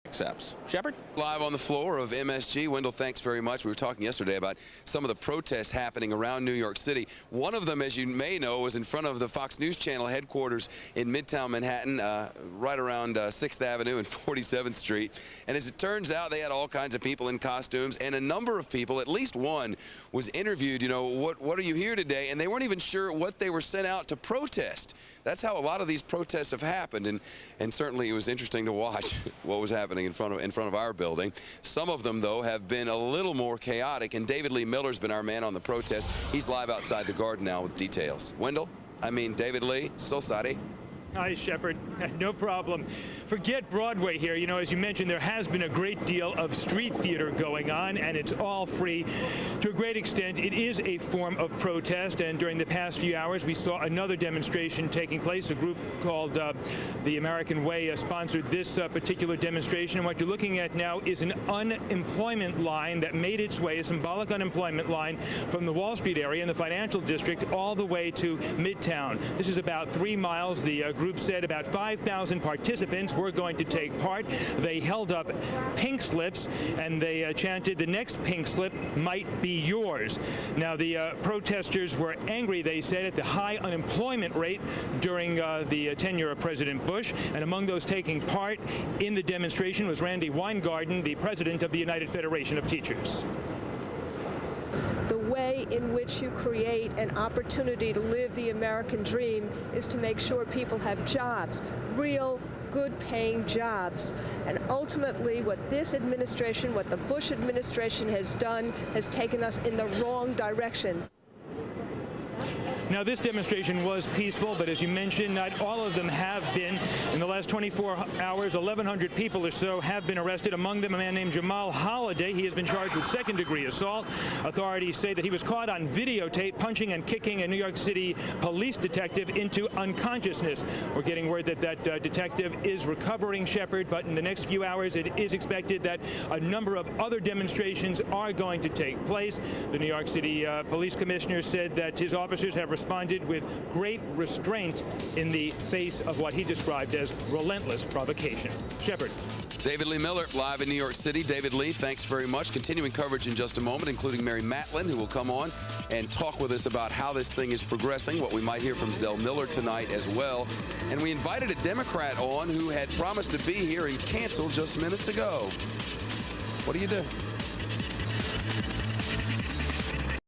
Accepts. Shepard? Live on the floor of MSG. Wendell, thanks very much. We were talking yesterday about some of the protests happening around New York City. One of them, as you may know, was in front of the Fox News Channel headquarters in Midtown Manhattan, right around 6th Avenue and 47th Street. And as it turns out, they had all kinds of people in costumes, and a number of people, at least one, was interviewed, you know, what are you here today? And they weren't even sure what they were sent out to protest. That's how a lot of these protests have happened, and certainly it was interesting to watch what was happening in front of our building. Some of them, though, have been a little more chaotic, and David Lee Miller's been our man on the protest. He's live outside the Garden now with details. Wendell? David Lee, so sorry. Hi, Shepard. No problem. Forget Broadway here. You know, as you mentioned, there has been a great deal of street theater going on, and it's all free. To a great extent, it is a form of protest, and during the past few hours, we saw another demonstration taking place. A group called the American Way sponsored this particular demonstration, and what you're looking at now is an unemployment line that made its way, a symbolic unemployment line, from the Wall Street area in the financial district all the way to Midtown. This is about 3 miles. The group said about 5,000 participants were going to take part. They held up pink slips, and they chanted, "The next pink slip might be yours." Now, the protesters were angry, they said, at the high unemployment rate during the tenure of President Bush. And among those taking part in the demonstration was Randy Weingarten, the president of the United Federation of Teachers. The way in which you create an opportunity to live the American dream is to make sure people have jobs, real good-paying jobs. And ultimately, what this administration, what the Bush administration has done, has taken us in the wrong direction. Now, this demonstration was peaceful, but as you mentioned, not all of them have been. In the last 24 hours, 1,100 people or so have been arrested, among them a man named Jamal Holliday. He has been charged with second-degree assault. Authorities say that he was caught on videotape punching and kicking a New York City police detective into unconsciousness. We're getting word that that detective is recovering, Shepard, but in the next few hours, it is expected that a number of other demonstrations are going to take place. The New York City police commissioner said that his officers have responded with great restraint in the face of what he described as relentless provocation. Shepard. David Lee Miller live in New York City. David Lee, thanks very much. Continuing coverage in just a moment, including Mary Matlin, who will come on and talk with us about how this thing is progressing, what we might hear from Zell Miller tonight as well. And we invited a Democrat on who had promised to be here and canceled just minutes ago. What do you do?